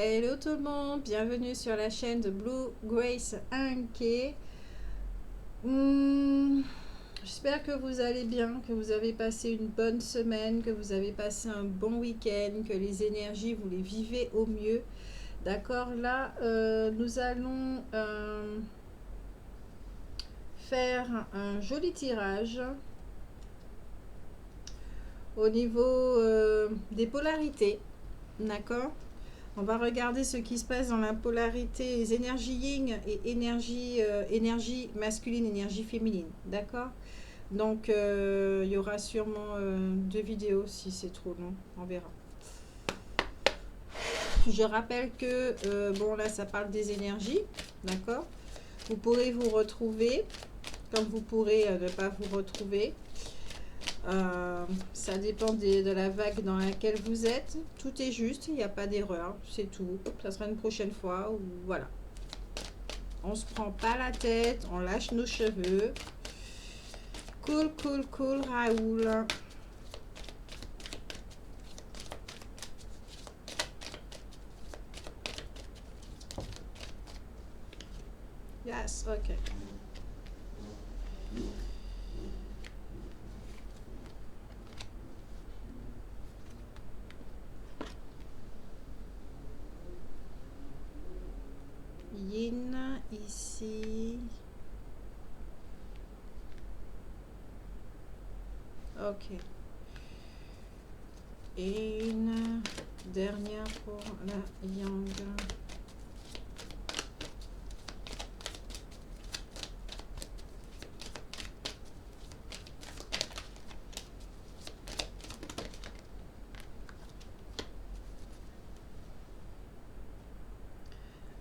Hello tout le monde, bienvenue sur la chaîne de Blue Grace Inké. J'espère que vous allez bien, que vous avez passé une bonne semaine, que vous avez passé un bon week-end, que les énergies, vous les vivez au mieux. D'accord, là, nous allons faire un joli tirage au niveau des polarités. D'accord. On va regarder ce qui se passe dans la polarité, les énergies yin et énergie masculine, énergie féminine. D'accord. Donc, il y aura sûrement 2 vidéos si c'est trop long. On verra. Je rappelle que, bon là, ça parle des énergies. D'accord. Vous pourrez vous retrouver, comme vous pourrez ne pas vous retrouver. Ça dépend de la vague dans laquelle vous êtes. Tout est juste, il n'y a pas d'erreur, c'est tout. Ça sera une prochaine fois. Ou voilà. On se prend pas la tête, on lâche nos cheveux. Cool, cool, cool, Raoul. Yes, ok. Yin ici. Ok. Et une dernière pour la yang.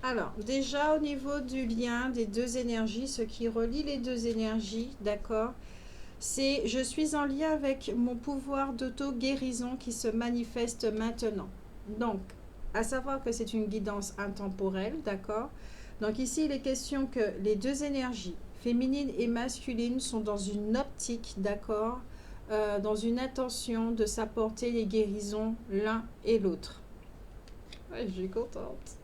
Alors, déjà au niveau du lien des deux énergies, ce qui relie les deux énergies, d'accord, c'est je suis en lien avec mon pouvoir d'auto-guérison qui se manifeste maintenant. Donc, à savoir que c'est une guidance intemporelle, d'accord. Donc ici, il est question que les deux énergies, féminine et masculine, sont dans une optique, d'accord, dans une intention de s'apporter les guérisons l'un et l'autre. Ouais, je suis contente.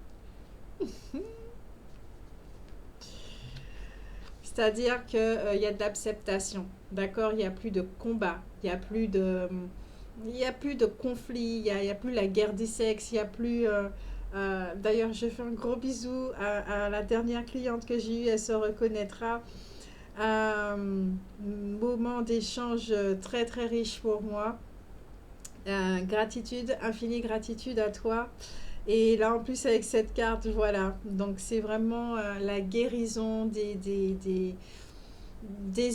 C'est-à-dire qu'il y a de l'acceptation, d'accord? Il n'y a plus de combat, il n'y a plus de, conflit, il y a plus la guerre des sexes, il n'y a plus... d'ailleurs, je fais un gros bisou à la dernière cliente que j'ai eue, elle se reconnaîtra. Un moment d'échange très très riche pour moi. Gratitude, infinie gratitude à toi. Et là, en plus, avec cette carte, voilà. Donc, c'est vraiment la guérison des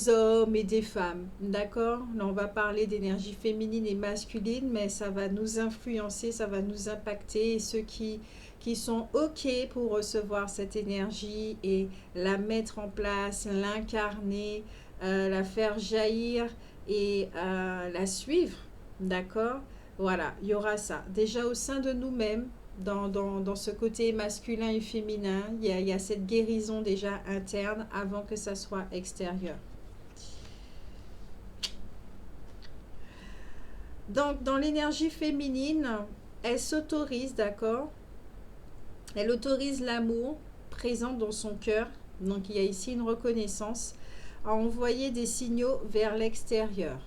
hommes et des femmes. D'accord. Là, on va parler d'énergie féminine et masculine, mais ça va nous influencer, ça va nous impacter. Et ceux qui sont OK pour recevoir cette énergie et la mettre en place, l'incarner, la faire jaillir et la suivre. D'accord. Voilà, il y aura ça. Déjà au sein de nous-mêmes, dans ce côté masculin et féminin, il y a cette guérison déjà interne avant que ça soit extérieur. Donc, dans l'énergie féminine, elle s'autorise, d'accord? Elle autorise l'amour présent dans son cœur. Donc, il y a ici une reconnaissance à envoyer des signaux vers l'extérieur.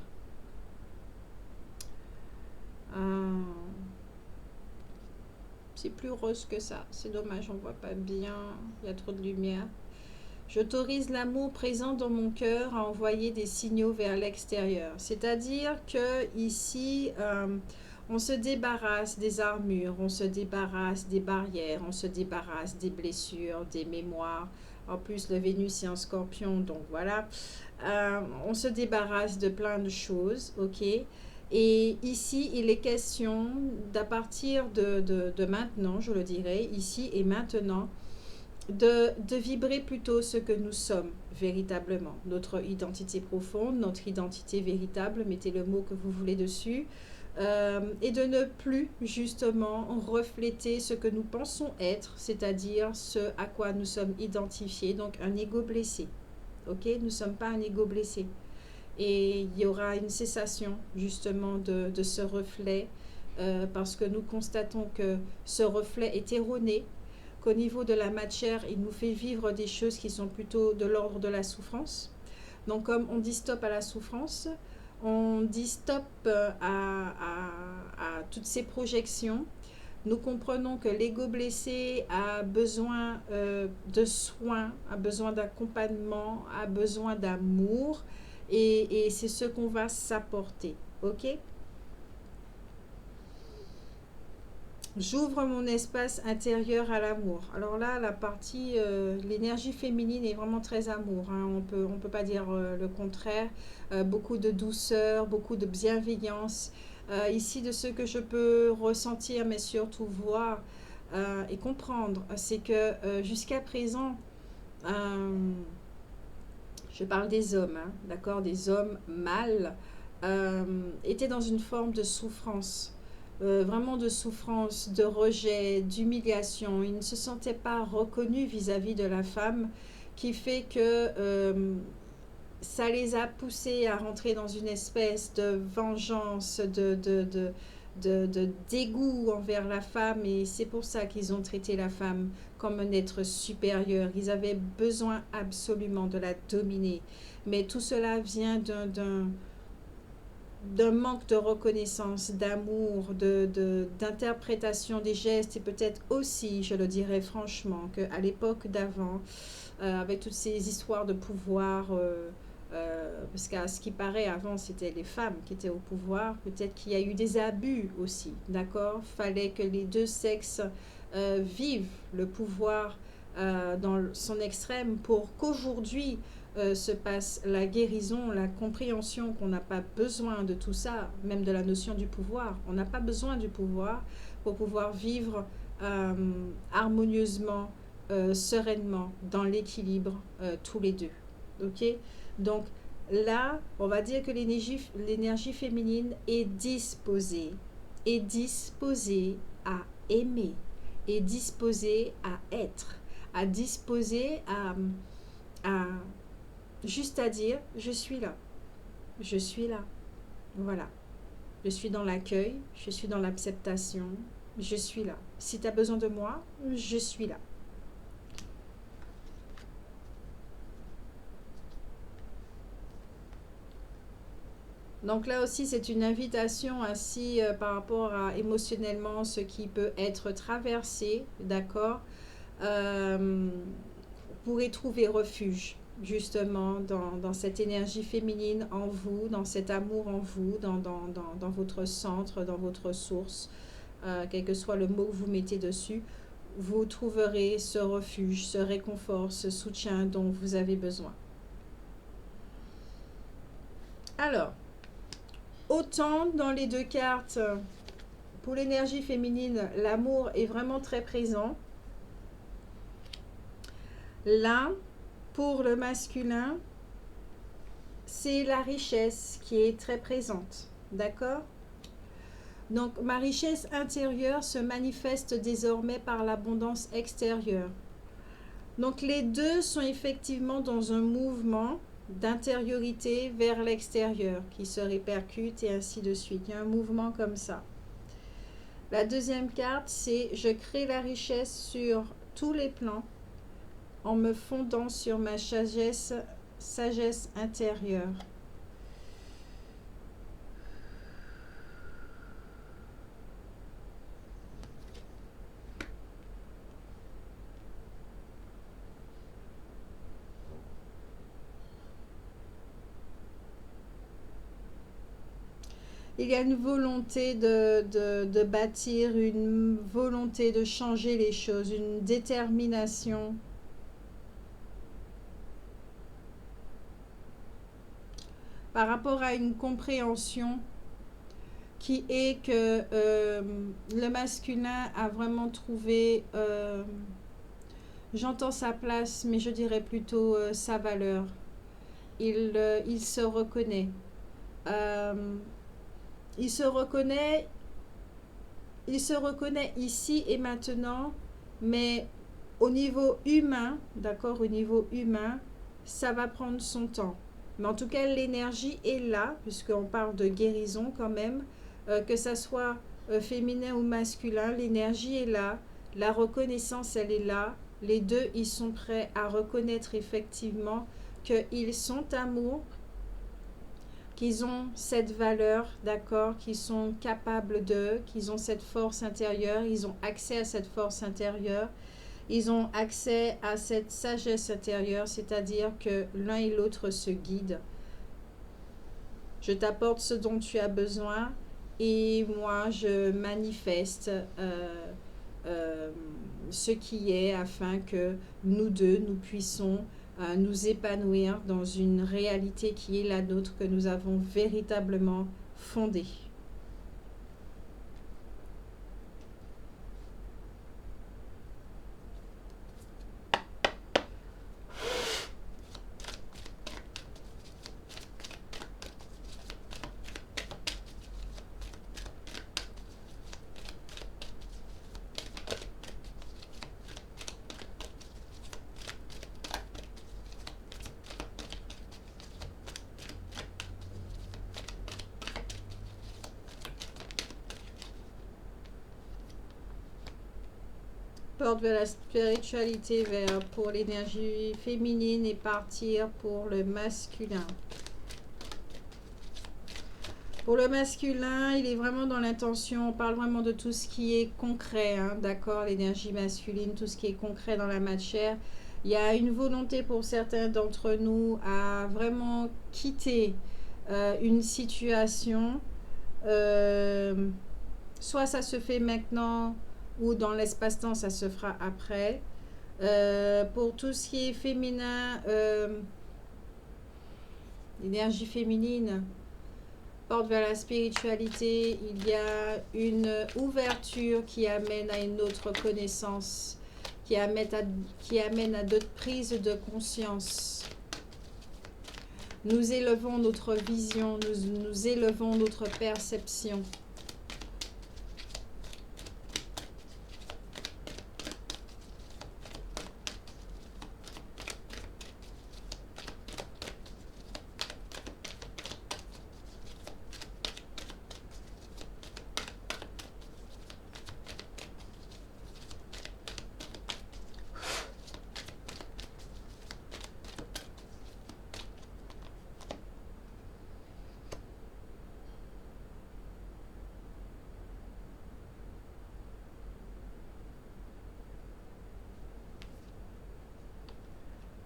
C'est plus rose que ça. C'est dommage, on voit pas bien. Il y a trop de lumière. J'autorise l'amour présent dans mon cœur à envoyer des signaux vers l'extérieur. C'est-à-dire que ici, on se débarrasse des armures, on se débarrasse des barrières, on se débarrasse des blessures, des mémoires. En plus, le Vénus est en scorpion, donc voilà. On se débarrasse de plein de choses, ok? Et ici, il est question d'à partir de maintenant, je le dirais, ici et maintenant, de vibrer plutôt ce que nous sommes véritablement, notre identité profonde, notre identité véritable, mettez le mot que vous voulez dessus, et de ne plus justement refléter ce que nous pensons être, c'est-à-dire ce à quoi nous sommes identifiés, donc un ego blessé. Ok, nous ne sommes pas un ego blessé. Et il y aura une cessation justement de ce reflet parce que nous constatons que ce reflet est erroné, qu'au niveau de la matière, il nous fait vivre des choses qui sont plutôt de l'ordre de la souffrance. Donc comme on dit stop à la souffrance, on dit stop à toutes ces projections. Nous comprenons que l'ego blessé a besoin de soins, a besoin d'accompagnement, a besoin d'amour, et c'est ce qu'on va s'apporter. Ok? J'ouvre mon espace intérieur à l'amour. Alors là, la partie, l'énergie féminine est vraiment très amour, hein. On peut pas dire le contraire. Beaucoup de douceur, beaucoup de bienveillance. Ici, de ce que je peux ressentir, mais surtout voir et comprendre, c'est que jusqu'à présent, euh, je parle des hommes, hein, d'accord, des hommes mâles, étaient dans une forme de souffrance, vraiment de souffrance, de rejet, d'humiliation. Ils ne se sentaient pas reconnus vis-à-vis de la femme, qui fait que ça les a poussés à rentrer dans une espèce de vengeance, de dégoût envers la femme, et c'est pour ça qu'ils ont traité la femme comme un être supérieur. Ils avaient besoin absolument de la dominer. Mais tout cela vient d'un manque de reconnaissance, d'amour, d'interprétation des gestes, et peut-être aussi, je le dirais franchement, qu'à l'époque d'avant, avec toutes ces histoires de pouvoir, parce qu'à ce qui paraît, avant, c'était les femmes qui étaient au pouvoir. Peut-être qu'il y a eu des abus aussi, d'accord? Fallait que les deux sexes vivent le pouvoir dans son extrême pour qu'aujourd'hui se passe la guérison, la compréhension qu'on n'a pas besoin de tout ça, même de la notion du pouvoir. On n'a pas besoin du pouvoir pour pouvoir vivre harmonieusement, sereinement, dans l'équilibre, tous les deux. Ok? Donc là, on va dire que l'énergie féminine est disposée à aimer, est disposée à être, à disposer à juste à dire je suis là, je suis là, voilà. Je suis dans l'accueil, je suis dans l'acceptation, je suis là. Si tu as besoin de moi, je suis là. Donc là aussi, c'est une invitation ainsi par rapport à émotionnellement ce qui peut être traversé, d'accord. Vous pourrez trouver refuge justement dans cette énergie féminine en vous, dans cet amour en vous, dans votre centre, dans votre source, quel que soit le mot que vous mettez dessus, vous trouverez ce refuge, ce réconfort, ce soutien dont vous avez besoin. Alors, autant dans les deux cartes, pour l'énergie féminine, l'amour est vraiment très présent. Là, pour le masculin, c'est la richesse qui est très présente. D'accord? Donc, ma richesse intérieure se manifeste désormais par l'abondance extérieure. Donc, les deux sont effectivement dans un mouvement d'intériorité vers l'extérieur qui se répercute et ainsi de suite. Il y a un mouvement comme ça. La deuxième carte, c'est je crée la richesse sur tous les plans en me fondant sur ma sagesse intérieure. Il y a une volonté de bâtir, une volonté de changer les choses, une détermination. Par rapport à une compréhension qui est que le masculin a vraiment trouvé, j'entends sa place, mais je dirais plutôt sa valeur. Il se reconnaît. Euh, il se reconnaît, il se reconnaît ici et maintenant, mais au niveau humain, d'accord, au niveau humain, ça va prendre son temps. Mais en tout cas, l'énergie est là, puisqu'on parle de guérison quand même, que ça soit féminin ou masculin, l'énergie est là, la reconnaissance, elle est là. Les deux, ils sont prêts à reconnaître effectivement qu'ils sont amour, qu'ils ont cette valeur, d'accord, qu'ils sont capables d'eux, qu'ils ont cette force intérieure, ils ont accès à cette force intérieure, ils ont accès à cette sagesse intérieure, c'est-à-dire que l'un et l'autre se guident. Je t'apporte ce dont tu as besoin et moi je manifeste ce qui est afin que nous deux, nous puissions nous épanouir dans une réalité qui est la nôtre, que nous avons véritablement fondée. Porte vers la spiritualité, pour l'énergie féminine et partir pour le masculin. Pour le masculin, il est vraiment dans l'intention, on parle vraiment de tout ce qui est concret, hein, d'accord, l'énergie masculine, tout ce qui est concret dans la matière. Il y a une volonté pour certains d'entre nous à vraiment quitter une situation. Soit ça se fait maintenant, ou dans l'espace-temps, ça se fera après. Pour tout ce qui est féminin, l'énergie féminine porte vers la spiritualité. Il y a une ouverture qui amène à une autre connaissance, qui amène à d'autres prises de conscience. Nous élevons notre vision, nous élevons notre perception.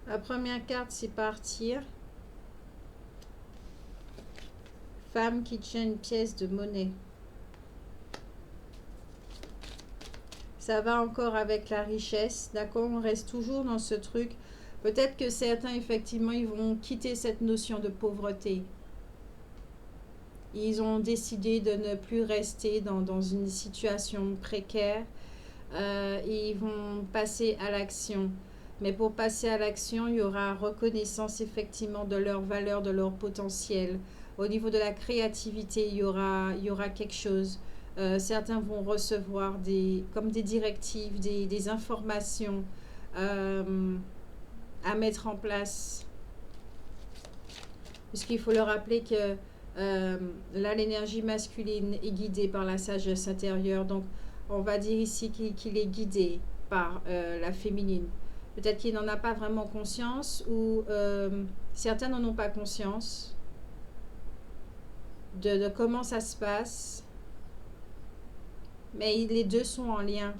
La première carte, c'est partir. Femme qui tient une pièce de monnaie. Ça va encore avec la richesse, d'accord? On reste toujours dans ce truc. Peut-être que certains, effectivement, ils vont quitter cette notion de pauvreté. Ils ont décidé de ne plus rester dans une situation précaire. Et ils vont passer à l'action. Mais pour passer à l'action, il y aura reconnaissance effectivement de leur valeur, de leur potentiel. Au niveau de la créativité, il y aura quelque chose. Certains vont recevoir comme des directives, des informations à mettre en place. Puisqu'il faut leur rappeler que là, l'énergie masculine est guidée par la sagesse intérieure. Donc, on va dire ici qu'il est guidé par la féminine. Peut-être qu'il n'en a pas vraiment conscience ou certains n'en ont pas conscience de comment ça se passe. Mais les deux sont en lien.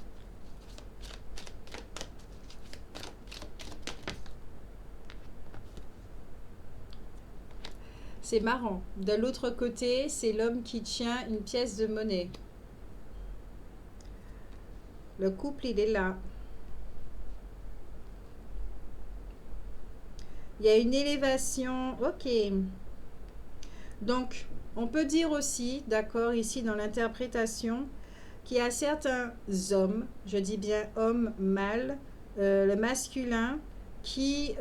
C'est marrant. De l'autre côté, c'est l'homme qui tient une pièce de monnaie. Le couple, il est là. Il y a une élévation. Ok. Donc, on peut dire aussi, d'accord, ici dans l'interprétation, qu'il y a certains hommes, je dis bien homme, mâle, le masculin, qui,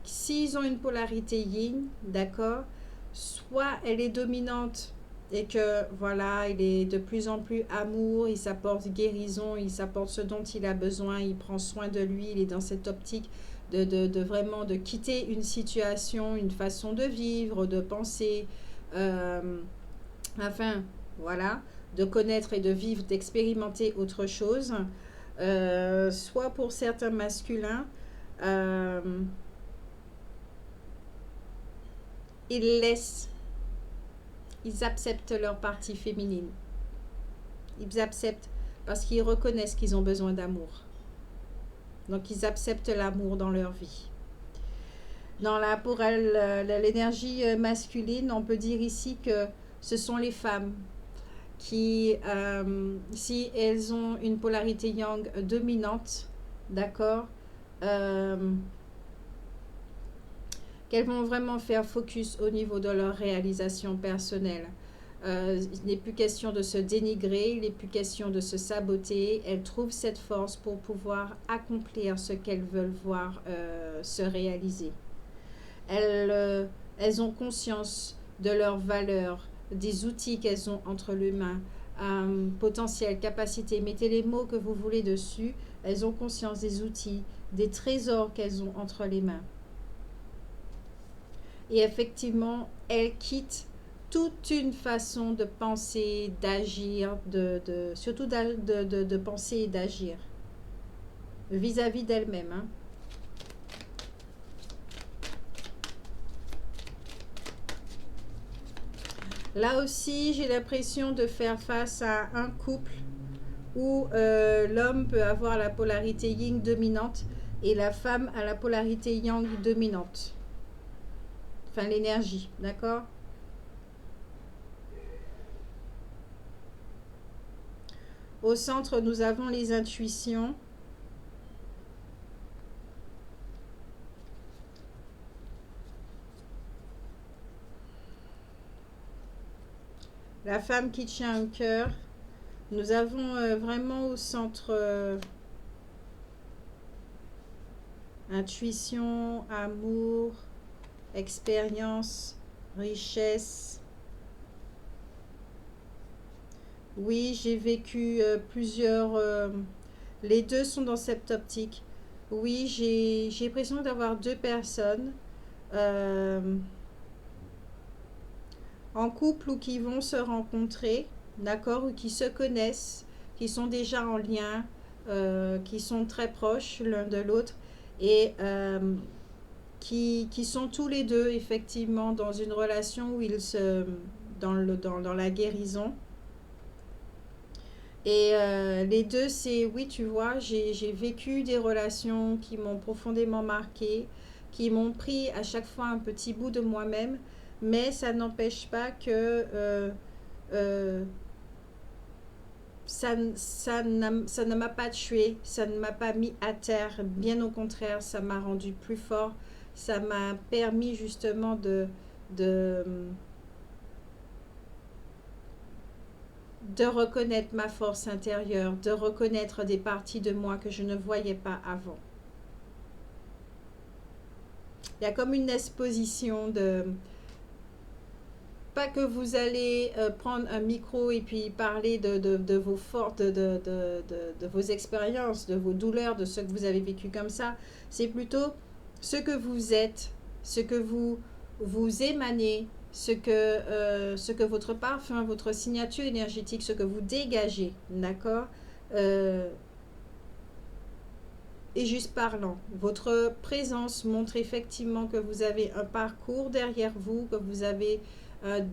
s'ils ont une polarité yin, d'accord, soit elle est dominante et que, voilà, il est de plus en plus amour, il s'apporte guérison, il s'apporte ce dont il a besoin, il prend soin de lui, il est dans cette optique de vraiment de quitter une situation, une façon de vivre, de penser, enfin, voilà, de connaître et de vivre, d'expérimenter autre chose. Soit pour certains masculins, euh, ils laissent, ils acceptent leur partie féminine. Ils acceptent parce qu'ils reconnaissent qu'ils ont besoin d'amour. Donc ils acceptent l'amour dans leur vie. Pour l'énergie masculine, on peut dire ici que ce sont les femmes qui, si elles ont une polarité yang dominante, d'accord, euh, qu'elles vont vraiment faire focus au niveau de leur réalisation personnelle. Il n'est plus question de se dénigrer, il n'est plus question de se saboter. Elles trouvent cette force pour pouvoir accomplir ce qu'elles veulent voir se réaliser. Elles ont conscience de leurs valeurs, des outils qu'elles ont entre les mains, potentiel, capacité, mettez les mots que vous voulez dessus. Elles ont conscience des outils, des trésors qu'elles ont entre les mains. Et effectivement, elles quittent toute une façon de penser, d'agir, surtout de penser et d'agir vis-à-vis d'elles-mêmes. Hein. Là aussi, j'ai l'impression de faire face à un couple où l'homme peut avoir la polarité yin dominante et la femme a la polarité yang dominante. Enfin, l'énergie, d'accord? Au centre, nous avons les intuitions. La femme qui tient un cœur. Nous avons vraiment au centre intuition, amour, expérience, richesse. Oui, j'ai vécu plusieurs... les deux sont dans cette optique. Oui, j'ai l'impression d'avoir deux personnes en couple ou qui vont se rencontrer, d'accord, ou qui se connaissent, qui sont déjà en lien, qui sont très proches l'un de l'autre et qui sont tous les deux effectivement dans une relation où ils se dans la guérison. Et les deux, c'est, oui, tu vois, j'ai vécu des relations qui m'ont profondément marqué, qui m'ont pris à chaque fois un petit bout de moi-même, mais ça n'empêche pas que euh, ça ne m'a pas tué, ça ne m'a pas mis à terre, bien au contraire, ça m'a rendu plus fort, ça m'a permis justement de, de reconnaître ma force intérieure, de reconnaître des parties de moi que je ne voyais pas avant. Il y a comme une exposition de... Pas que vous allez prendre un micro et puis parler de vos forces, de vos expériences, de vos douleurs, de ce que vous avez vécu comme ça. C'est plutôt ce que vous êtes, ce que vous émanez, ce que votre parfum, votre signature énergétique, ce que vous dégagez, d'accord, est juste parlant. Votre présence montre effectivement que vous avez un parcours derrière vous, que vous avez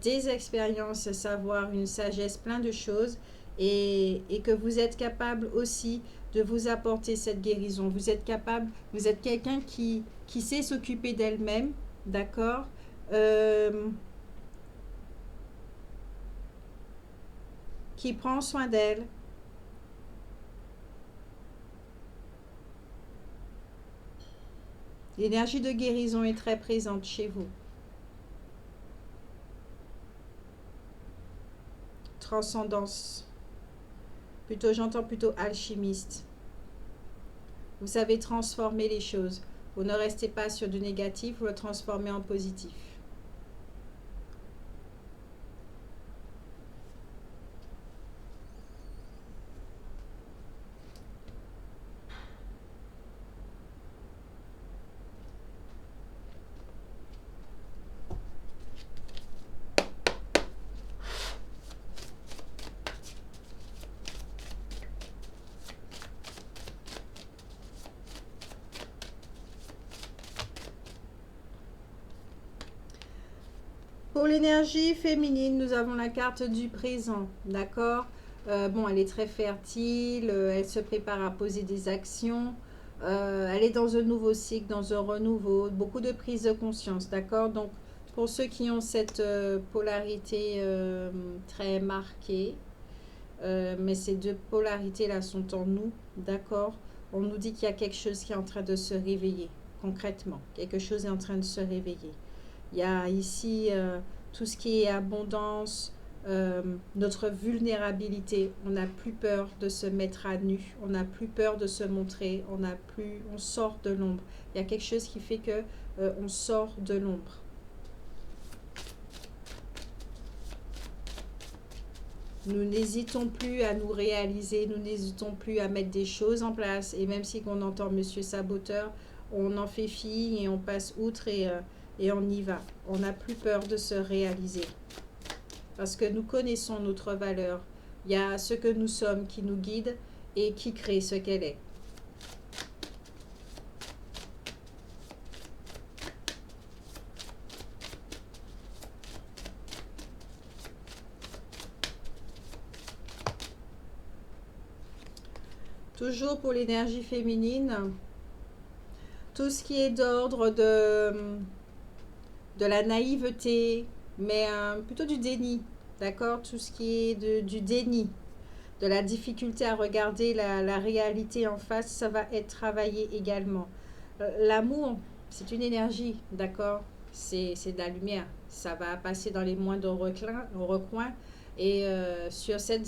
des expériences, savoir, une sagesse, plein de choses, et que vous êtes capable aussi de vous apporter cette guérison. Vous êtes capable, vous êtes quelqu'un qui sait s'occuper d'elle-même, d'accord, qui prend soin d'elle. L'énergie de guérison est très présente chez vous. Transcendance. J'entends plutôt alchimiste. Vous savez transformer les choses. Vous ne restez pas sur du négatif, vous le transformez en positif. Pour l'énergie féminine, nous avons la carte du présent, d'accord. Bon, elle est très fertile, elle se prépare à poser des actions, elle est dans un nouveau cycle, dans un renouveau, beaucoup de prise de conscience, d'accord. Donc, pour ceux qui ont cette polarité très marquée, mais ces deux polarités-là sont en nous, d'accord. On nous dit qu'il y a quelque chose qui est en train de se réveiller, concrètement. Quelque chose est en train de se réveiller. Il y a ici tout ce qui est abondance, notre vulnérabilité. On n'a plus peur de se mettre à nu, on n'a plus peur de se montrer, on sort de l'ombre. Il y a quelque chose qui fait que on sort de l'ombre. Nous n'hésitons plus à nous réaliser, nous n'hésitons plus à mettre des choses en place. Et même si on entend Monsieur Saboteur, on en fait fi et on passe outre et on y va. On n'a plus peur de se réaliser. Parce que nous connaissons notre valeur. Il y a ce que nous sommes qui nous guide et qui crée ce qu'elle est. Toujours pour l'énergie féminine, tout ce qui est d'ordre de la naïveté, mais plutôt du déni, d'accord. Tout ce qui est du déni, de la difficulté à regarder la réalité en face, ça va être travaillé également. L'amour, c'est une énergie, d'accord. C'est de la lumière, ça va passer dans les moindres recoins et sur certaines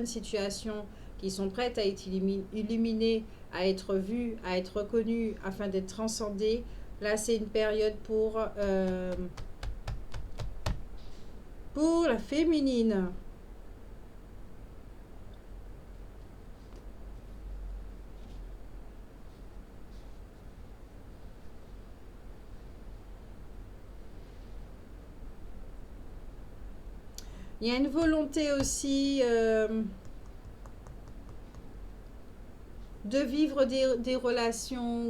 situations qui sont prêtes à être illuminées, à être vues, à être reconnues afin d'être transcendées. Là, c'est une période pour la féminine. Il y a une volonté aussi de vivre des relations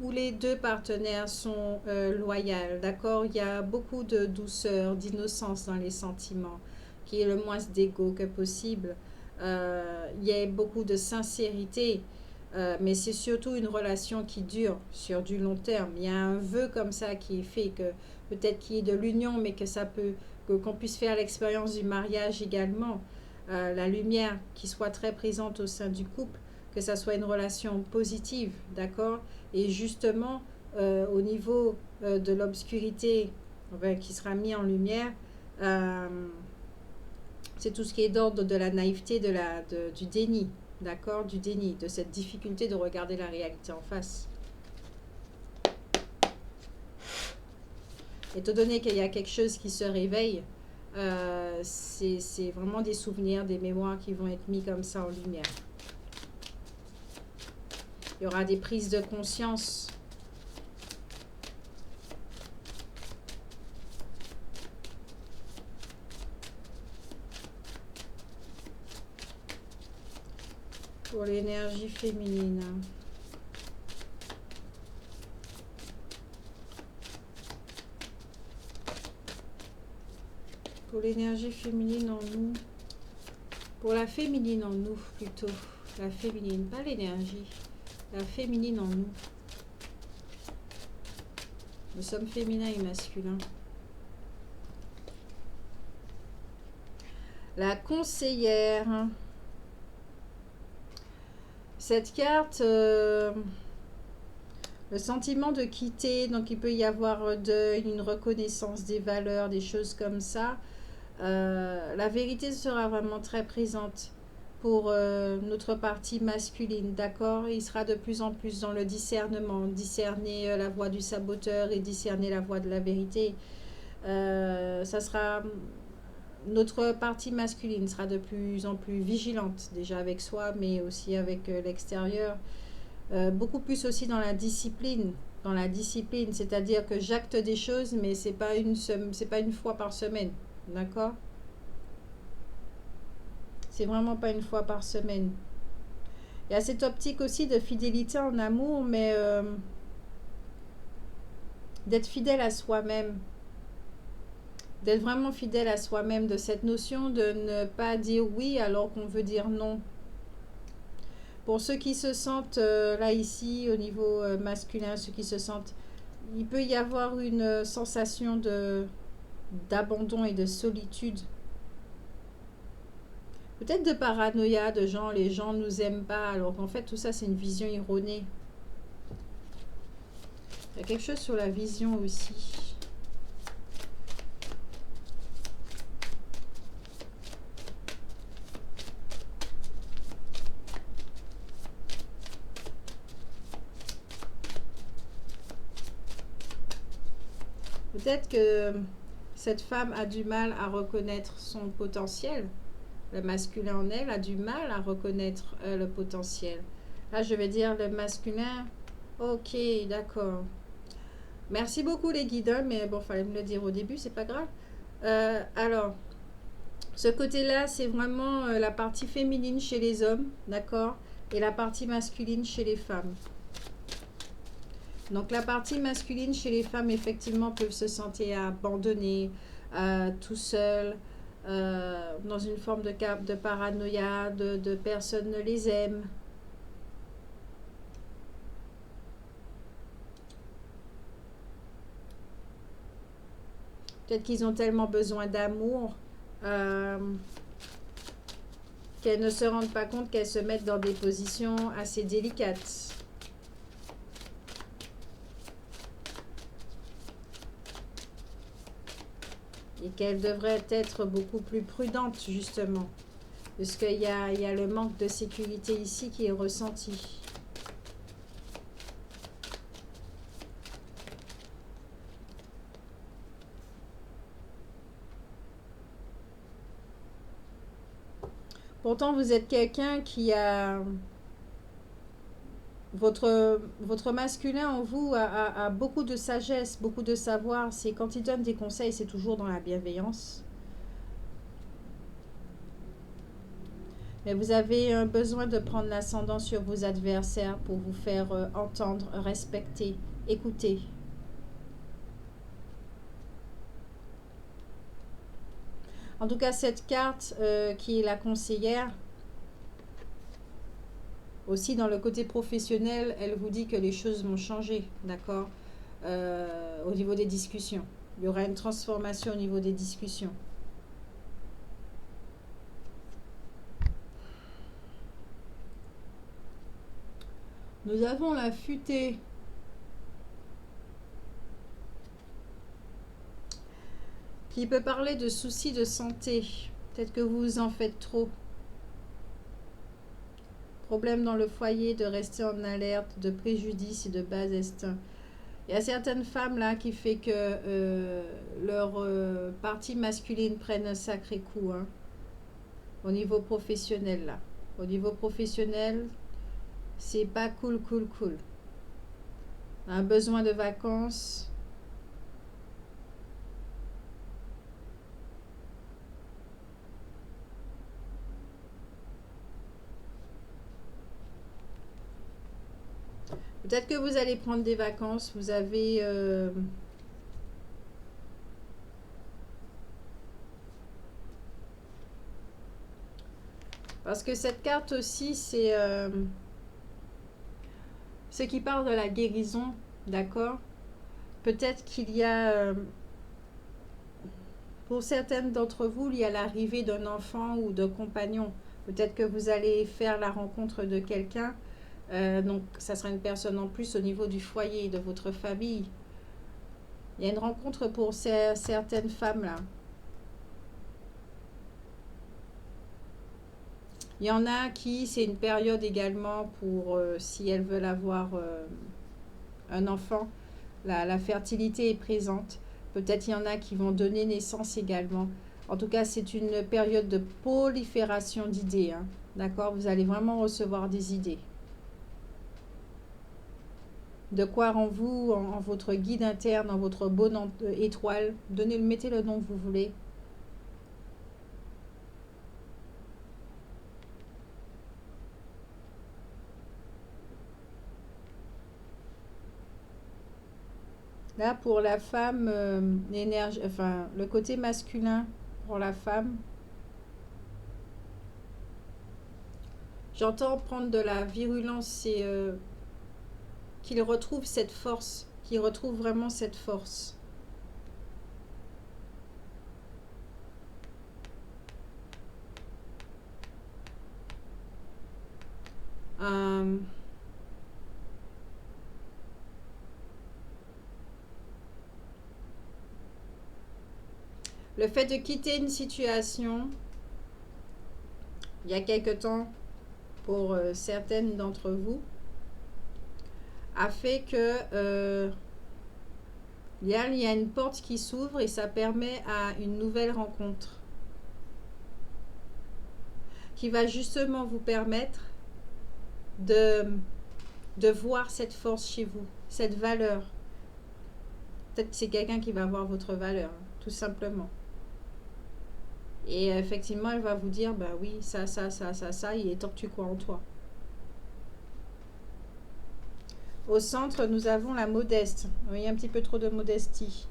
où les deux partenaires sont loyaux, d'accord. Il y a beaucoup de douceur, d'innocence dans les sentiments, qui est le moins d'ego que possible. Il y a beaucoup de sincérité, mais c'est surtout une relation qui dure sur du long terme. Il y a un vœu comme ça qui est fait, que peut-être qu'il y ait de l'union, mais que ça peut, qu'on puisse faire l'expérience du mariage également. La lumière qui soit très présente au sein du couple, que ça soit une relation positive, d'accord. Et justement, au niveau de l'obscurité qui sera mis en lumière, c'est tout ce qui est d'ordre de la naïveté, du déni, d'accord, du déni, de cette difficulté de regarder la réalité en face. Étant donné qu'il y a quelque chose qui se réveille, c'est vraiment des souvenirs, des mémoires qui vont être mis comme ça en lumière. Il y aura des prises de conscience. Pour l'énergie féminine. Pour l'énergie féminine en nous. Pour la féminine en nous, plutôt. La féminine, pas l'énergie. La féminine en nous. Nous sommes féminins et masculins. La conseillère. Cette carte, le sentiment de quitter, donc il peut y avoir deuil, une reconnaissance des valeurs, des choses comme ça. La vérité sera vraiment très présente pour notre partie masculine, d'accord. Il sera de plus en plus dans le discernement, discerner la voix du saboteur et discerner la voix de la vérité. Ça sera notre partie masculine sera de plus en plus vigilante, déjà avec soi, mais aussi avec l'extérieur. Beaucoup plus aussi dans la discipline, c'est-à-dire que j'acte des choses, mais c'est pas une fois par semaine, d'accord. C'est vraiment pas une fois par semaine. Il y a cette optique aussi de fidélité en amour, mais d'être fidèle à soi-même. d'être vraiment fidèle à soi-même, de cette notion de ne pas dire oui alors qu'on veut dire non. Pour ceux qui se sentent là ici au niveau masculin, ceux qui se sentent, il peut y avoir une sensation d'abandon et de solitude. Peut-être de paranoïa, de gens, les gens ne nous aiment pas, alors qu'en fait tout ça c'est une vision erronée. Il y a quelque chose sur la vision aussi. Peut-être que cette femme a du mal à reconnaître son potentiel. Le masculin en elle a du mal à reconnaître le potentiel. Là, je vais dire le masculin. Ok, d'accord. Merci beaucoup les guides, hein, mais bon, fallait me le dire au début, c'est pas grave. Alors, ce côté-là, c'est vraiment la partie féminine chez les hommes, d'accord, et la partie masculine chez les femmes. Donc la partie masculine chez les femmes, effectivement, peuvent se sentir abandonnées, tout seules, dans une forme de paranoïa, de personne ne les aime. Peut-être qu'ils ont tellement besoin d'amour qu'elles ne se rendent pas compte qu'elles se mettent dans des positions assez délicates. Et qu'elles devraient être beaucoup plus prudentes, justement. Parce qu'il y a le manque de sécurité ici qui est ressenti. Pourtant, vous êtes quelqu'un qui a... Votre masculin en vous a beaucoup de sagesse, beaucoup de savoir. C'est quand il donne des conseils, c'est toujours dans la bienveillance. Mais vous avez un besoin de prendre l'ascendant sur vos adversaires pour vous faire entendre, respecter, écouter. En tout cas, cette carte qui est la conseillère, aussi dans le côté professionnel, elle vous dit que les choses vont changer, d'accord, au niveau des discussions. Il y aura une transformation au niveau des discussions. Nous avons la futée. Qui peut parler de soucis de santé. Peut-être que vous en faites trop. Problème dans le foyer, de rester en alerte, de préjudice et de bas instinct. Il y a certaines femmes là qui fait que leur partie masculine prennent un sacré coup, hein, au niveau professionnel là. Au niveau professionnel, c'est pas cool. Un besoin de vacances. Peut-être que vous allez prendre des vacances. Vous avez... parce que cette carte aussi, c'est ce qui parle de la guérison, d'accord? Peut-être qu'il y a, pour certaines d'entre vous, il y a l'arrivée d'un enfant ou d'un compagnon. Peut-être que vous allez faire la rencontre de quelqu'un. Donc, ça sera une personne en plus au niveau du foyer, de votre famille. Il y a une rencontre pour certaines femmes là. Il y en a qui, c'est une période également pour, si elles veulent avoir un enfant, la fertilité est présente. Peut-être il y en a qui vont donner naissance également. En tout cas, c'est une période de prolifération d'idées, hein. D'accord? Vous allez vraiment recevoir des idées. De quoi en vous, en votre guide interne, en votre bonne étoile. Mettez le nom que vous voulez. Là, pour la femme, l'énergie, enfin, le côté masculin pour la femme, j'entends prendre de la virulence, c'est qu'il retrouve cette force, qu'il retrouve vraiment cette force. Euh, le fait de quitter une situation, il y a quelque temps, pour certaines d'entre vous, a fait que il y a une porte qui s'ouvre et ça permet à une nouvelle rencontre qui va justement vous permettre de, de voir cette force chez vous, cette valeur. Peut-être que c'est quelqu'un qui va voir votre valeur, tout simplement. Et effectivement, elle va vous dire, bah oui, ça, il est temps que tu crois en toi. Au centre, nous avons la modeste. Oui, un petit peu trop de modestie.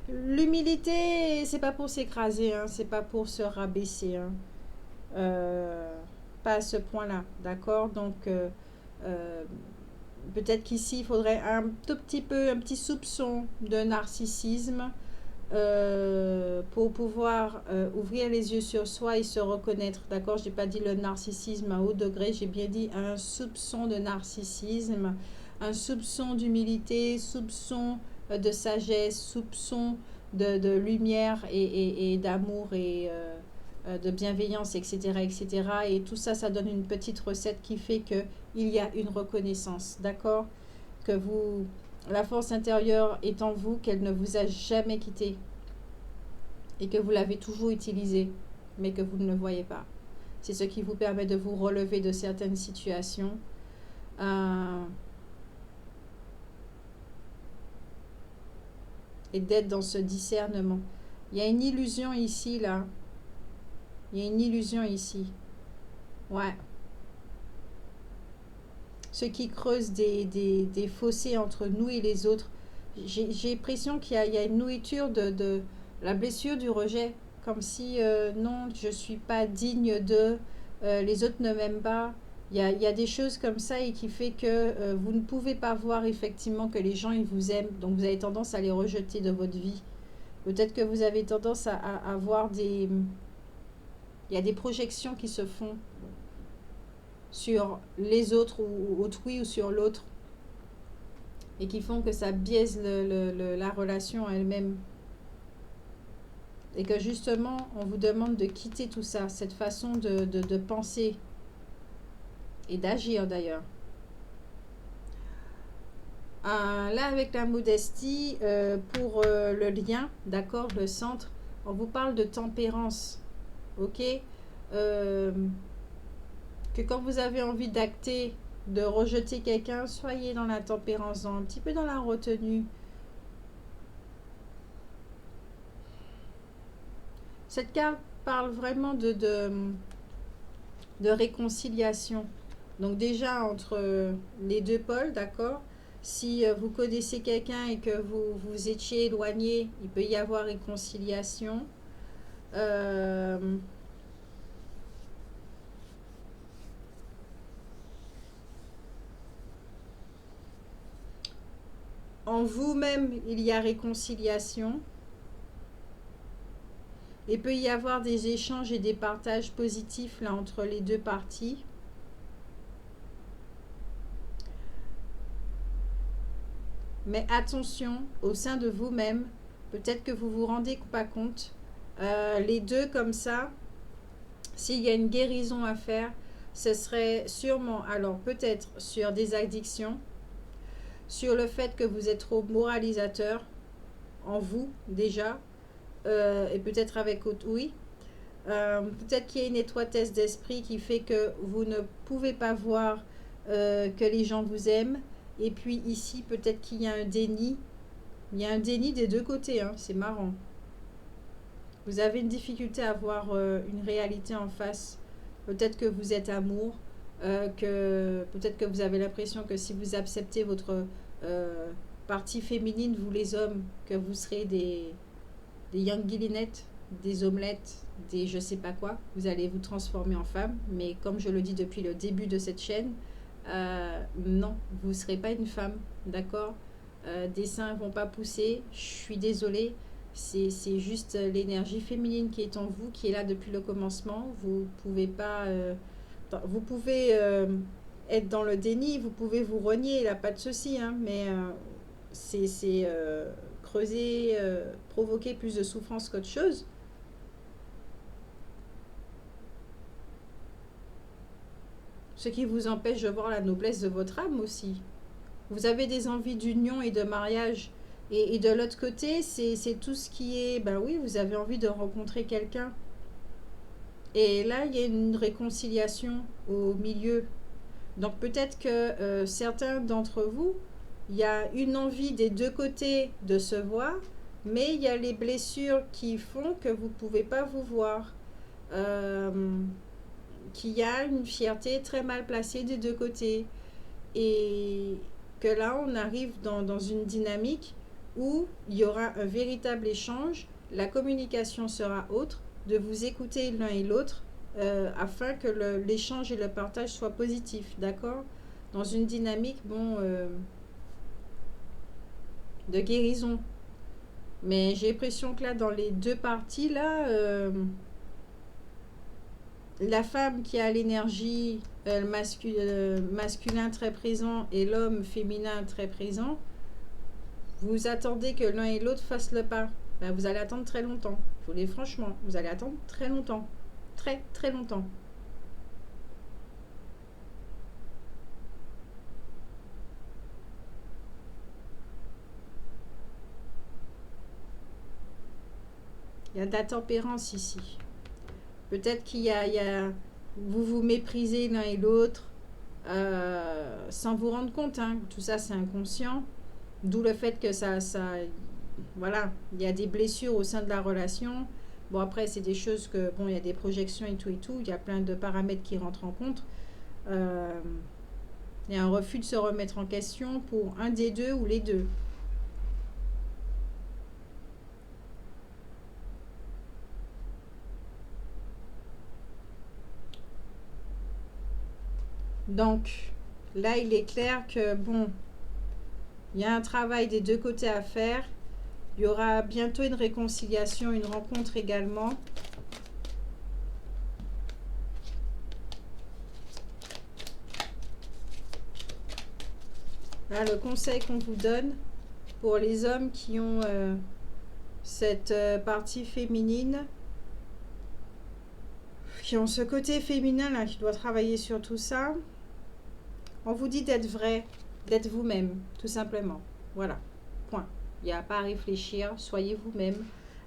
L'humilité, c'est pas pour s'écraser, hein, c'est pas pour se rabaisser. Hein. Pas à ce point-là, d'accord. Donc, euh, peut-être qu'ici, il faudrait un tout petit peu, un petit soupçon de narcissisme pour pouvoir ouvrir les yeux sur soi et se reconnaître, d'accord. Je n'ai pas dit le narcissisme à haut degré, j'ai bien dit un soupçon de narcissisme, un soupçon d'humilité, soupçon de sagesse, soupçon de lumière et d'amour et de bienveillance, etc., etc. Et tout ça, ça donne une petite recette qui fait que il y a une reconnaissance, d'accord? Que vous, la force intérieure est en vous, qu'elle ne vous a jamais quitté et que vous l'avez toujours utilisée, mais que vous ne le voyez pas. C'est ce qui vous permet de vous relever de certaines situations. Et d'être dans ce discernement. Il y a une illusion ici, là. Il y a une illusion ici. Ouais. Ce qui creuse des fossés entre nous et les autres. J'ai l'impression qu'il y a une nourriture de la blessure du rejet. Comme si, non, je ne suis pas digne de, les autres ne m'aiment pas. Il y a des choses comme ça et qui fait que vous ne pouvez pas voir effectivement que les gens ils vous aiment. Donc vous avez tendance à les rejeter de votre vie. Peut-être que vous avez tendance à avoir des... Il y a des projections qui se font sur les autres ou autrui ou sur l'autre et qui font que ça biaise la relation elle-même. Et que justement, on vous demande de quitter tout ça, cette façon de penser et d'agir d'ailleurs. Là, avec la modestie, pour le lien, d'accord, le centre, on vous parle de tempérance, ok. Que quand vous avez envie d'acter, de rejeter quelqu'un, soyez dans la tempérance, un petit peu dans la retenue. Cette carte parle vraiment de réconciliation. Donc déjà entre les deux pôles, d'accord. Si vous connaissez quelqu'un et que vous vous étiez éloigné, il peut y avoir réconciliation. En vous-même, il y a réconciliation. Il peut y avoir des échanges et des partages positifs là entre les deux parties. Mais attention, au sein de vous-même, peut-être que vous ne vous rendez pas compte, les deux comme ça, s'il y a une guérison à faire, ce serait sûrement, alors peut-être sur des addictions, sur le fait que vous êtes trop moralisateur en vous déjà, et peut-être avec autrui. Peut-être qu'il y a une étroitesse d'esprit qui fait que vous ne pouvez pas voir que les gens vous aiment. Et puis ici, peut-être qu'il y a un déni. Il y a un déni des deux côtés, hein, c'est marrant. Vous avez une difficulté à voir une réalité en face. Peut-être que vous êtes amour, que peut-être que vous avez l'impression que si vous acceptez votre partie féminine, vous les hommes, que vous serez des Yanguilinettes, des omelettes, des je sais pas quoi. Vous allez vous transformer en femme. Mais comme je le dis depuis le début de cette chaîne, non, vous ne serez pas une femme, d'accord. Des seins vont pas pousser, je suis désolée. C'est juste l'énergie féminine qui est en vous, qui est là depuis le commencement. Vous pouvez pas... vous pouvez être dans le déni, vous pouvez vous renier, il n'y a pas de souci, hein, mais c'est creuser, provoquer plus de souffrance qu'autre chose. Ce qui vous empêche de voir la noblesse de votre âme aussi. Vous avez des envies d'union et de mariage. Et de l'autre côté, c'est tout ce qui est... Ben oui, vous avez envie de rencontrer quelqu'un. Et là, il y a une réconciliation au milieu. Donc peut-être que certains d'entre vous, il y a une envie des deux côtés de se voir, mais il y a les blessures qui font que vous ne pouvez pas vous voir. Qu'il y a une fierté très mal placée des deux côtés. Et que là, on arrive dans une dynamique où il y aura un véritable échange, la communication sera autre, de vous écouter l'un et l'autre afin que l'échange et le partage soient positifs, d'accord? Dans une dynamique, bon, de guérison. Mais j'ai l'impression que là, dans les deux parties, là, la femme qui a l'énergie masculin très présent et l'homme féminin très présent, vous attendez que l'un et l'autre fassent le pas. Ben, vous allez attendre très longtemps. Je vous le dis franchement, vous allez attendre très longtemps. Très, très longtemps. Il y a de la tempérance ici. Peut-être qu'il y a vous vous méprisez l'un et l'autre sans vous rendre compte. Hein. Tout ça, c'est inconscient. D'où le fait que voilà, il y a des blessures au sein de la relation. Bon, après, c'est des choses que, bon, il y a des projections et tout. Il y a plein de paramètres qui rentrent en compte. Il y a un refus de se remettre en question pour un des deux ou les deux. Donc, là, il est clair que, bon, il y a un travail des deux côtés à faire. Il y aura bientôt une réconciliation, une rencontre également. Là, le conseil qu'on vous donne pour les hommes qui ont cette partie féminine, qui ont ce côté féminin là, qui doit travailler sur tout ça, on vous dit d'être vrai, d'être vous-même, tout simplement. Voilà, point. Il n'y a pas à réfléchir, soyez vous-même.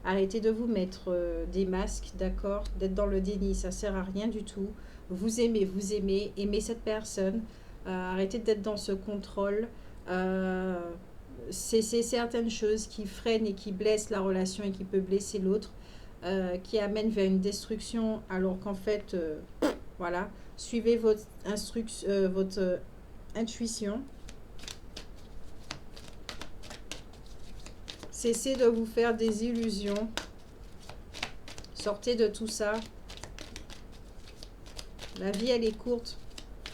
Arrêtez de vous mettre des masques, d'accord? D'être dans le déni, ça sert à rien du tout. Vous aimez, aimez cette personne. Arrêtez d'être dans ce contrôle. C'est certaines choses qui freinent et qui blessent la relation et qui peuvent blesser l'autre, qui amènent vers une destruction, alors qu'en fait, voilà, suivez votre intuition. Cessez de vous faire des illusions. Sortez de tout ça. La vie, elle est courte.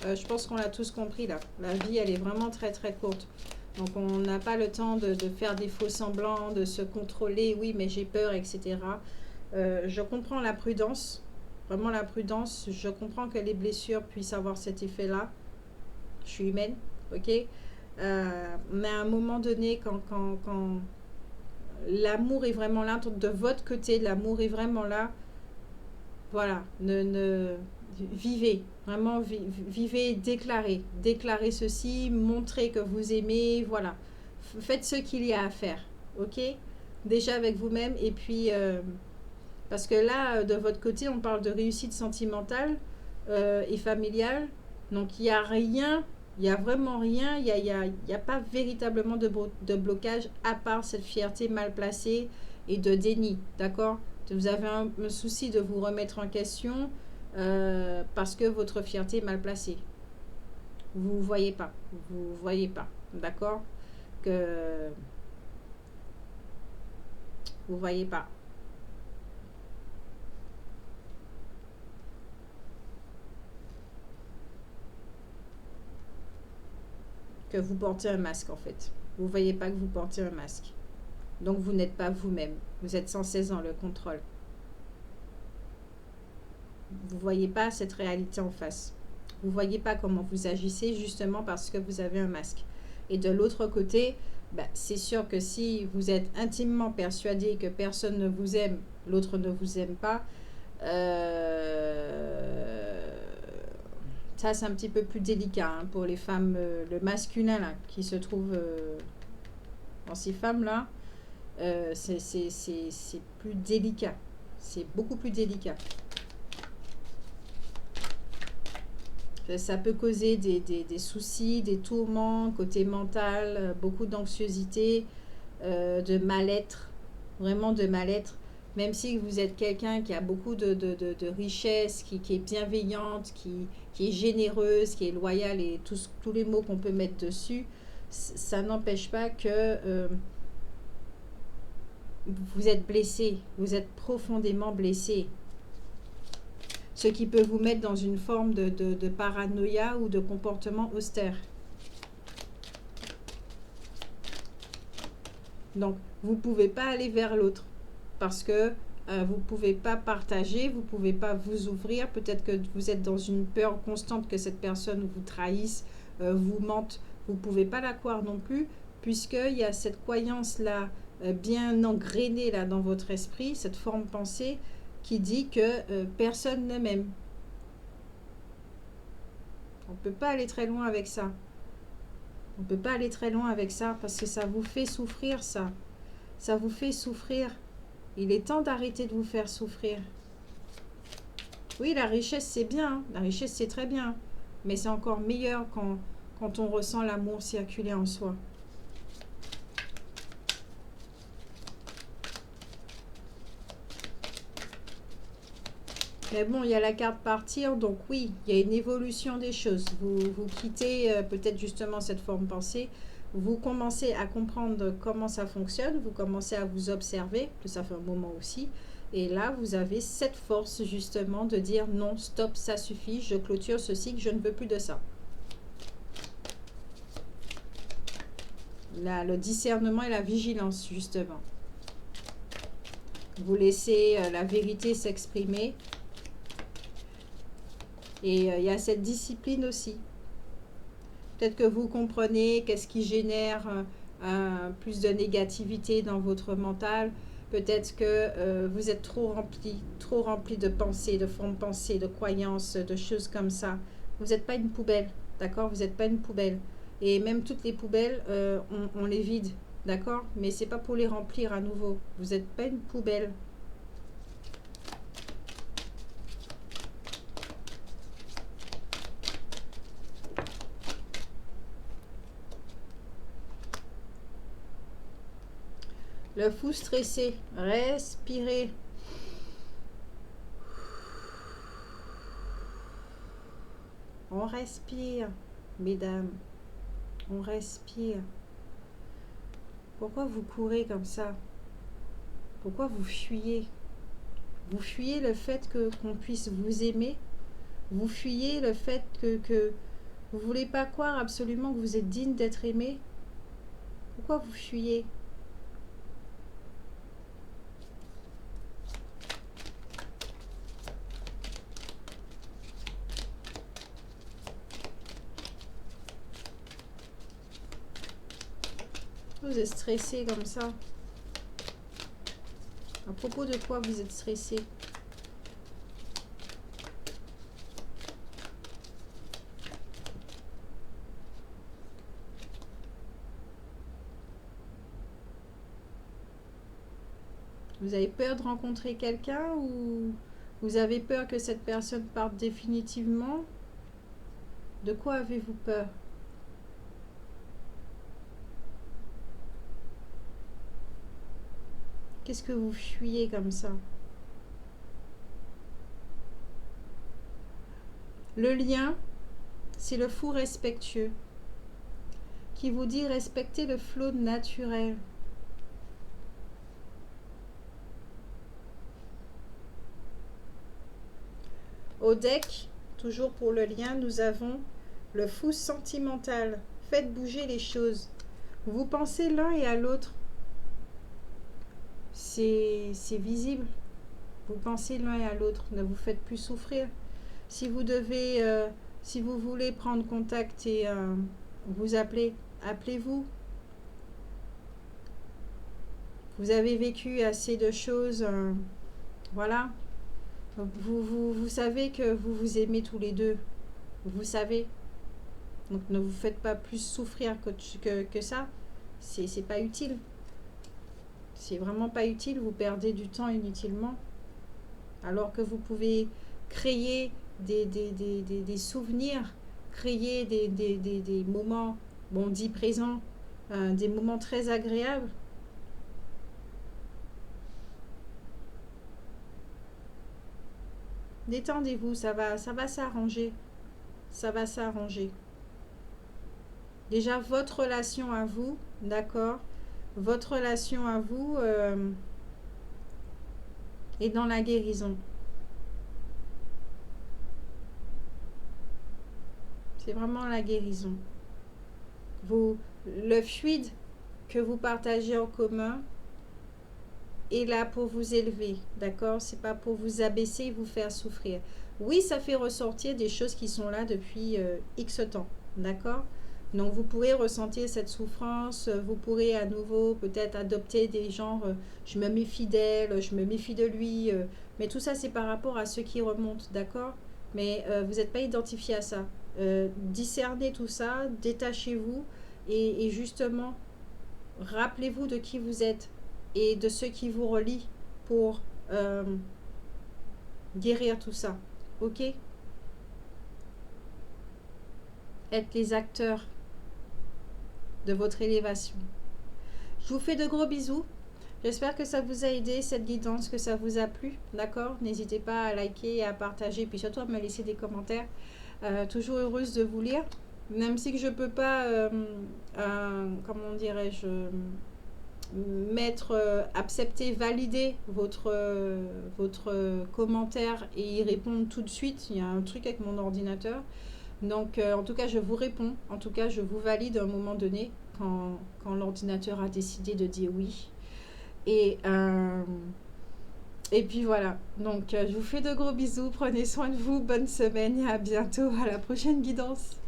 Je pense qu'on l'a tous compris là. La vie, elle est vraiment très très courte. Donc on n'a pas le temps de faire des faux semblants, de se contrôler. Oui, mais j'ai peur, etc. Je comprends la prudence. Vraiment la prudence. Je comprends que les blessures puissent avoir cet effet-là. Je suis humaine, ok? Mais à un moment donné, quand l'amour est vraiment là, de votre côté, l'amour est vraiment là, voilà, vivez, vraiment vivez, déclarez ceci, montrez que vous aimez, voilà, faites ce qu'il y a à faire, ok? Déjà avec vous-même, et puis, parce que là, de votre côté, on parle de réussite sentimentale et familiale, donc il n'y a rien. Il n'y a vraiment rien, il n'y a pas véritablement de blocage à part cette fierté mal placée et de déni, d'accord? Vous avez un souci de vous remettre en question parce que votre fierté est mal placée. Vous ne voyez pas, d'accord? que vous ne voyez pas. Que vous portez un masque en fait. Vous ne voyez pas que vous portez un masque. Donc vous n'êtes pas vous-même. Vous êtes sans cesse dans le contrôle. Vous ne voyez pas cette réalité en face. Vous ne voyez pas comment vous agissez justement parce que vous avez un masque. Et de l'autre côté, c'est sûr que si vous êtes intimement persuadé que personne ne vous aime, l'autre ne vous aime pas, ça c'est un petit peu plus délicat hein, pour les femmes, le masculin là, qui se trouve dans ces femmes-là, c'est plus délicat. C'est beaucoup plus délicat. Ça peut causer des soucis, des tourments, côté mental, beaucoup d'anxiété, de mal-être, vraiment de mal-être. Même si vous êtes quelqu'un qui a beaucoup de richesse, qui est bienveillante, qui est généreuse, qui est loyale et tous les mots qu'on peut mettre dessus, ça n'empêche pas que vous êtes blessé, vous êtes profondément blessé. Ce qui peut vous mettre dans une forme de paranoïa ou de comportement austère. Donc, vous ne pouvez pas aller vers l'autre parce que vous ne pouvez pas partager, vous ne pouvez pas vous ouvrir. Peut-être que vous êtes dans une peur constante que cette personne vous trahisse, vous mente. Vous ne pouvez pas la croire non plus puisqu'il y a cette croyance-là bien engrainée là, dans votre esprit, cette forme pensée qui dit que personne ne m'aime. On ne peut pas aller très loin avec ça. On ne peut pas aller très loin avec ça parce que ça vous fait souffrir, ça. Ça vous fait souffrir. Il est temps d'arrêter de vous faire souffrir. Oui, la richesse, c'est bien. Hein. La richesse, c'est très bien. Mais c'est encore meilleur quand on ressent l'amour circuler en soi. Mais bon, il y a la carte partir, donc oui, il y a une évolution des choses. Vous quittez peut-être justement cette forme pensée. Vous commencez à comprendre comment ça fonctionne. Vous commencez à vous observer, que ça fait un moment aussi. Et là, vous avez cette force justement de dire non, stop, ça suffit, je clôture ce cycle, je ne veux plus de ça. Là, le discernement et la vigilance, justement. Vous laissez la vérité s'exprimer. Et il y a cette discipline aussi. Peut-être que vous comprenez qu'est-ce qui génère plus de négativité dans votre mental. Peut-être que vous êtes trop rempli de pensées, de fonds de pensée, de croyances, de choses comme ça. Vous n'êtes pas une poubelle, d'accord? Vous n'êtes pas une poubelle. Et même toutes les poubelles, on les vide, d'accord? Mais c'est pas pour les remplir à nouveau. Vous n'êtes pas une poubelle. Le fou stressé, respirez. On respire, mesdames. On respire. Pourquoi vous courez comme ça? Pourquoi vous fuyez? Vous fuyez le fait qu'on puisse vous aimer. Vous fuyez le fait que vous ne voulez pas croire absolument que vous êtes digne d'être aimé. Pourquoi vous fuyez? Vous êtes stressé comme ça. À propos de quoi vous êtes stressé? Vous avez peur de rencontrer quelqu'un ou vous avez peur que cette personne parte définitivement? De quoi avez-vous peur? Qu'est-ce que vous fuyez comme ça? Le lien, c'est le fou respectueux qui vous dit respecter le flot naturel. Au deck, toujours pour le lien, nous avons le fou sentimental. Faites bouger les choses. Vous pensez l'un et à l'autre. C'est visible. Vous pensez l'un et à l'autre. Ne vous faites plus souffrir. Si vous devez, si vous voulez prendre contact et vous appeler, appelez-vous. Vous avez vécu assez de choses. Voilà. Vous savez que vous vous aimez tous les deux. Vous savez. Donc ne vous faites pas plus souffrir que ça. C'est pas utile. C'est vraiment pas utile. Vous perdez du temps inutilement. Alors que vous pouvez créer des souvenirs, créer des moments, bon, dits présents, des moments très agréables. Détendez-vous, ça va s'arranger. Ça va s'arranger. Déjà, votre relation à vous, d'accord? Votre relation à vous est dans la guérison. C'est vraiment la guérison. Le fluide que vous partagez en commun est là pour vous élever, d'accord? C'est pas pour vous abaisser et vous faire souffrir. Oui, ça fait ressortir des choses qui sont là depuis X temps, d'accord? Donc vous pourrez ressentir cette souffrance, vous pourrez à nouveau peut-être adopter des genres je me méfie d'elle, je me méfie de lui, mais tout ça c'est par rapport à ce qui remonte, d'accord? Mais vous n'êtes pas identifié à ça. Discernez tout ça, détachez-vous et justement rappelez-vous de qui vous êtes et de ce qui vous relie pour guérir tout ça, ok? Être les acteurs de votre élévation. Je vous fais de gros bisous. J'espère que ça vous a aidé, cette guidance, que ça vous a plu, d'accord? N'hésitez pas à liker et à partager, puis surtout à me laisser des commentaires. Toujours heureuse de vous lire, même si je ne peux pas, comment dirais-je, accepter, valider votre commentaire et y répondre tout de suite. Il y a un truc avec mon ordinateur. Donc, en tout cas, je vous réponds. En tout cas, je vous valide à un moment donné quand l'ordinateur a décidé de dire oui. Et puis voilà. Donc, je vous fais de gros bisous. Prenez soin de vous. Bonne semaine et à bientôt. À la prochaine guidance.